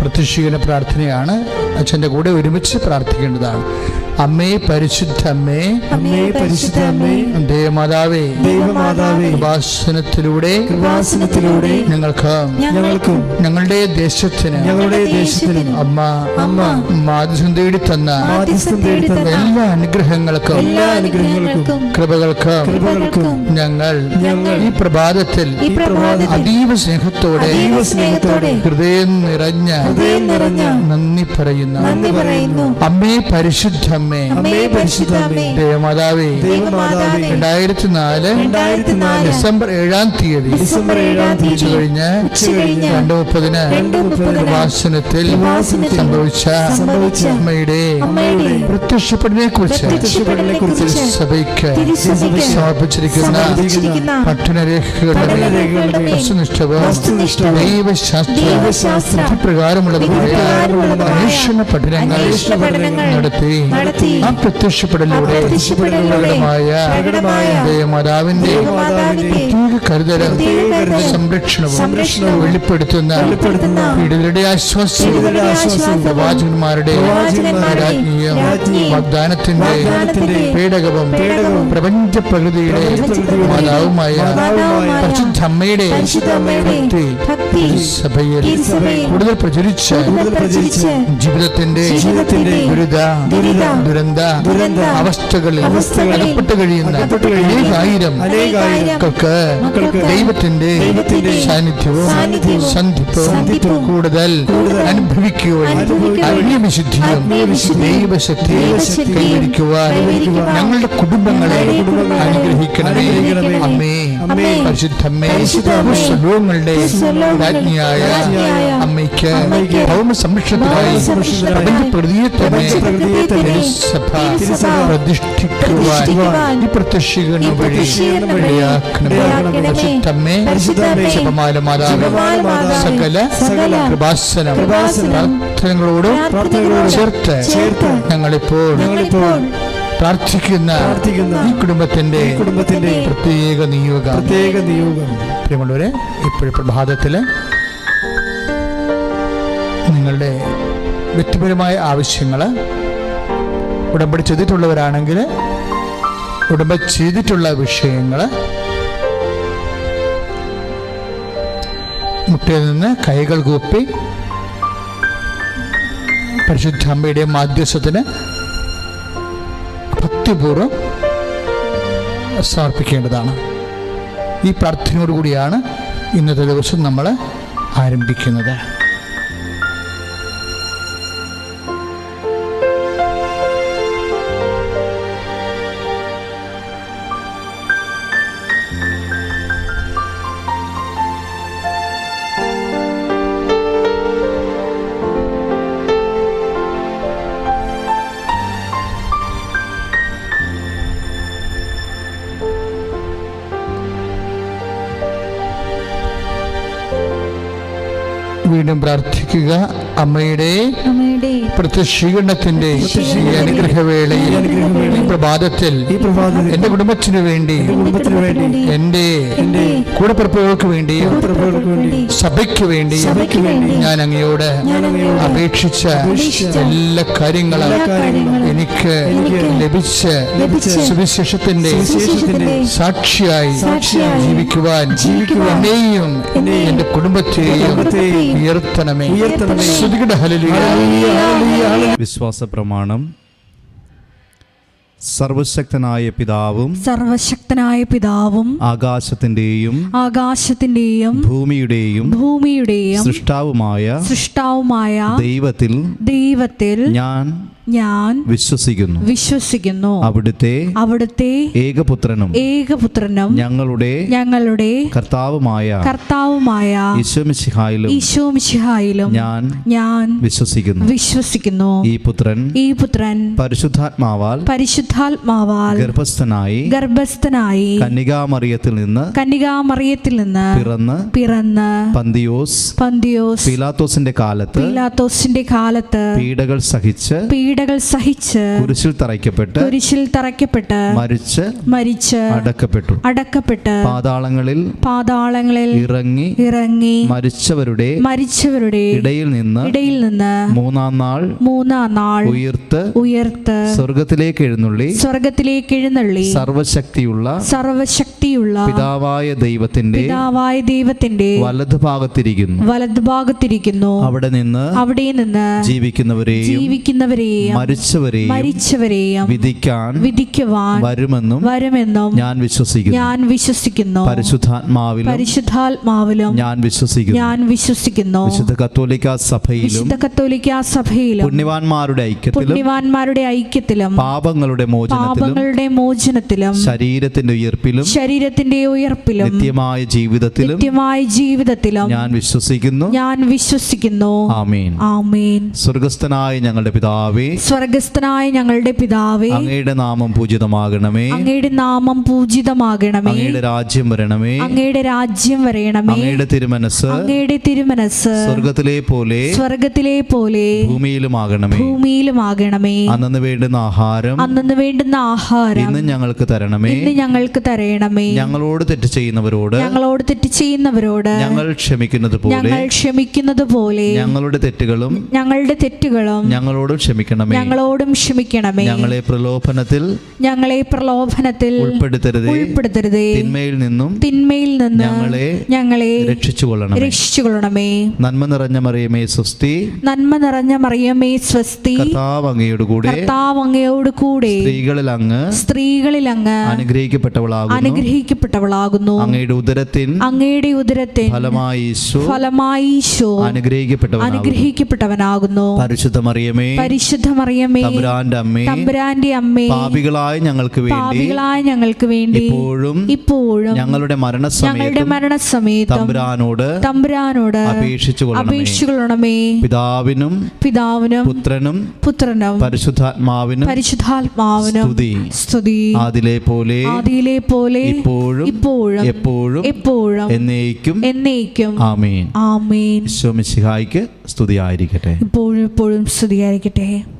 പ്രത്യക്ഷീകരണ പ്രാർത്ഥനയാണ്. അച്ഛൻ്റെ കൂടെ ഒരുമിച്ച് പ്രാർത്ഥിക്കേണ്ടതാണ്. അമ്മേ പരിശുദ്ധ അമ്മേ, അമ്മേ പരിശുദ്ധ അമ്മേ, ദേവമാതാവേ, ദൈവമാതാവേ, കൃപാസനത്തിലൂടെ ഞങ്ങൾക്കും ഞങ്ങളുടെ ദേശത്തിന് അമ്മ മാധ്യസ്ഥം തേടി തന്ന എല്ലാ അനുഗ്രഹങ്ങൾക്കും കൃപകൾക്കും ഞങ്ങൾ ഈ പ്രഭാതത്തിൽ അതീവ സ്നേഹത്തോടെ ഹൃദയം നിറഞ്ഞ നന്ദി പറയുന്നു. അമ്മേ പരിശുദ്ധ അമ്മേ, ദേവമാതാവേ, 2004 ഡിസംബർ 7-ാം തീയതി ഉച്ചകഴിഞ്ഞ് 2:30 കൃപാസനത്തിൽ സംഭവിച്ച അമ്മയുടെ പ്രത്യക്ഷപ്പെടലിനെ കുറിച്ച് സഭയ്ക്ക് സമർപ്പിച്ചിരിക്കുന്ന പഠനരേഖകളുടെ വസ്തുനിഷ്ഠവും ദൈവശാസ്ത്ര പ്രകാരമുള്ളതുമായ അന്വേഷണ പഠനങ്ങൾ നടത്തി ആ പ്രത്യക്ഷപ്പെടലിലൂടെ ദേവമാതാവിന്റെ പ്രത്യേക കരുതലും സംരക്ഷണവും വെളിപ്പെടുത്തുന്ന പീഡിതരുടെ ആശ്വാസവും പ്രവാചകന്മാരുടെ രാജ്ഞിയും വാഗ്ദാനത്തിന്റെ പേടകവും പ്രപഞ്ച പ്രകൃതിയുടെ മാതാവുമായ പരിശുദ്ധ അമ്മയുടെ സഭയിൽ കൂടുതൽ പ്രചരിച്ച് ജീവിതത്തിന്റെ ദുരന്ത അവസ്ഥകളിൽ അകപ്പെട്ട് കഴിയുന്ന അനേകായിരങ്ങൾക്ക് ദൈവത്തിന്റെ സാന്നിധ്യവും സന്ധിപ്പവും കൂടുതൽ അനുഭവിക്കുവാൻ ആത്മീയവിശുദ്ധിയും ദൈവശക്തിയും കൈവരിക്കുവാൻ ഞങ്ങളുടെ കുടുംബങ്ങളെ അനുഗ്രഹിക്കണമേ. അമ്മേ പരിശുദ്ധമ്മേ, സർവ്വങ്ങളുടെ രാജ്ഞിയായ അമ്മയ്ക്ക് ഭൗമ സംരക്ഷണത്തിനായി പ്രപഞ്ചപ്രകൃതിയെ തന്നെ സഭ പ്രതിഷ്ഠിക്കുവാൻ ഈ പ്രത്യക്ഷീകരണം വഴി പരിശുദ്ധമ്മേ, ജപമാല മാതാവേ, സകല കൃപാസനം പ്രാർത്ഥനകളോട് ചേർത്ത് ഞങ്ങളിപ്പോൾ പ്രാർത്ഥിക്കുന്ന ഈ കുടുംബത്തിന്റെ പ്രത്യേക നിയോഗം. പ്രിയമുള്ളവരെ, ഇപ്പോഴും പ്രഭാതത്തില് നിങ്ങളുടെ വ്യക്തിപരമായ ആവശ്യങ്ങള് ഉടമ്പടി ചെയ്തിട്ടുള്ളവരാണെങ്കിൽ ഉടമ്പടി ചെയ്തിട്ടുള്ള വിഷയങ്ങൾ മുട്ടയിൽ നിന്ന് കൈകൾ കൂപ്പി പരിശുദ്ധ അമ്മയുടെ മാധ്യസ്ഥത്തിന് ഭക്തിപൂർവ്വം സമർപ്പിക്കേണ്ടതാണ്. ഈ പ്രാർത്ഥനയോടുകൂടിയാണ് ഇന്നത്തെ ദിവസം നമ്മൾ ആരംഭിക്കുന്നത്. വീണ്ടും പ്രാർത്ഥിക്കുക. അമ്മയുടെ പ്രത്യക്ഷീകരണത്തിന്റെ അനുഗ്രഹവേളയിൽ ഈ പ്രഭാതത്തിൽ എന്റെ കുടുംബത്തിനു വേണ്ടി, എന്റെ കൂടപ്പിറപ്പുകൾക്ക് വേണ്ടിയും സഭയ്ക്ക് വേണ്ടിയും ഞാൻ അങ്ങയോട് അപേക്ഷിച്ച എല്ലാ കാര്യങ്ങളും എനിക്ക് ലഭിച്ച സുവിശേഷത്തിന്റെ സാക്ഷിയായി ജീവിക്കുവാൻ എന്നെയും എന്റെ കുടുംബത്തെയും ഉയർത്തണമേ. വിശ്വാസ പ്രമാണം. സർവശക്തനായ പിതാവും ആകാശത്തിന്റെയും ഭൂമിയുടെയും സൃഷ്ടാവുമായ ദൈവത്തിൽ ഞാൻ വിശ്വസിക്കുന്നു. അവിടുത്തെ ഏകപുത്രനും ഞങ്ങളുടെ കർത്താവുമായ ഈശോമിശിഹായിലും ഞാൻ വിശ്വസിക്കുന്നു. ഈ പുത്രൻ പരിശുദ്ധാത്മാവാൽ ഗർഭസ്ഥനായി കന്യകാമറിയത്തിൽ നിന്ന് പിറന്ന് പന്തിയോസ് പീലാത്തോസിന്റെ കാലത്ത് പീഡകൾ സഹിച്ച് പീഡകൾ സഹിച്ച് കുരിശിൽ തറയ്ക്കപ്പെട്ട് മരിച്ച് അടക്കപ്പെട്ട് പാതാളങ്ങളിൽ ഇറങ്ങി മരിച്ചവരുടെ ഇടയിൽ നിന്ന് മൂന്നാം നാൾ ഉയർത്ത് സ്വർഗത്തിലേക്ക് എഴുന്നള്ളി സർവശക്തിയുള്ള പിതാവായ ദൈവത്തിന്റെ വലതുഭാഗത്തിരിക്കുന്നു. അവിടെ നിന്ന് ജീവിക്കുന്നവരെയും മരിച്ചവരെയും വിധിക്കുവാൻ വരുമെന്നും ഞാൻ വിശ്വസിക്കുന്നു. പരിശുദ്ധാത്മാവിലും ഞാൻ വിശ്വസിക്കുന്നു. വിശുദ്ധ കത്തോലിക്കാ സഭയിലും പുണ്യവാന്മാരുടെ ഐക്യത്തിലും പാപങ്ങളുടെ മോചനത്തിലും ശരീരത്തിന്റെ ഉയർപ്പിലും നിത്യമായ ജീവിതത്തിലും ഞാൻ വിശ്വസിക്കുന്നു. ആമേൻ. സ്വർഗ്ഗസ്ഥനായ ഞങ്ങളുടെ പിതാവേ, അങ്ങയുടെ നാമം പൂജിതമാകണമേ. അങ്ങയുടെ രാജ്യം വരണമേ. അങ്ങയുടെ തിരുമനസ് സ്വർഗ്ഗത്തിലെ പോലെ ഭൂമിയിലുമാകണമേ. അന്നു വേണ്ടുന്ന ആഹാരം ഇന്ന് ഞങ്ങൾക്ക് തരണമേ. ഞങ്ങളോട് തെറ്റ് ചെയ്യുന്നവരോട് ഞങ്ങൾ ക്ഷമിക്കുന്നത് പോലെ ഞങ്ങളുടെ തെറ്റുകളും ഞങ്ങളോടും ക്ഷമിക്കണമേ. ഞങ്ങളെ പ്രലോഭനത്തിൽ ഉൾപ്പെടുത്തരുതേ. തിന്മയിൽ നിന്നും ഞങ്ങളെ രക്ഷിച്ചുകൊള്ളണമേ. നന്മ നിറഞ്ഞ മറിയമേ സ്വസ്തി. കർത്താവ് അങ്ങയോട് കൂടെ സ്ത്രീകളിൽ അങ്ങ് അനുഗ്രഹിക്കപ്പെട്ടവളാകുന്നു. അങ്ങയുടെ ഉദരത്തിൻ ഫലമായി ഈശോ അനുഗ്രഹിക്കപ്പെട്ടവനാകുന്നു. പരിശുദ്ധ മറിയമേ തമ്പുരാന്റെ അമ്മേ, പാപികളായ ഞങ്ങൾക്ക് വേണ്ടി ഇപ്പോഴും ഞങ്ങളുടെ മരണസമയത്തും തമ്പുരാനോട് അപേക്ഷിച്ചുകൊള്ളണമേ. പിതാവിനും പുത്രനും പരിശുദ്ധാത്മാവിനും സ്തുതി. ആദിയിലെ പോലെ ഇപ്പോഴും എന്നേക്കും. ആമേൻ. ഈശോ മിശിഹായ്ക്ക് സ്തുതിയായിരിക്കട്ടെ. ഇപ്പോഴും സ്തുതിയായിരിക്കട്ടെ.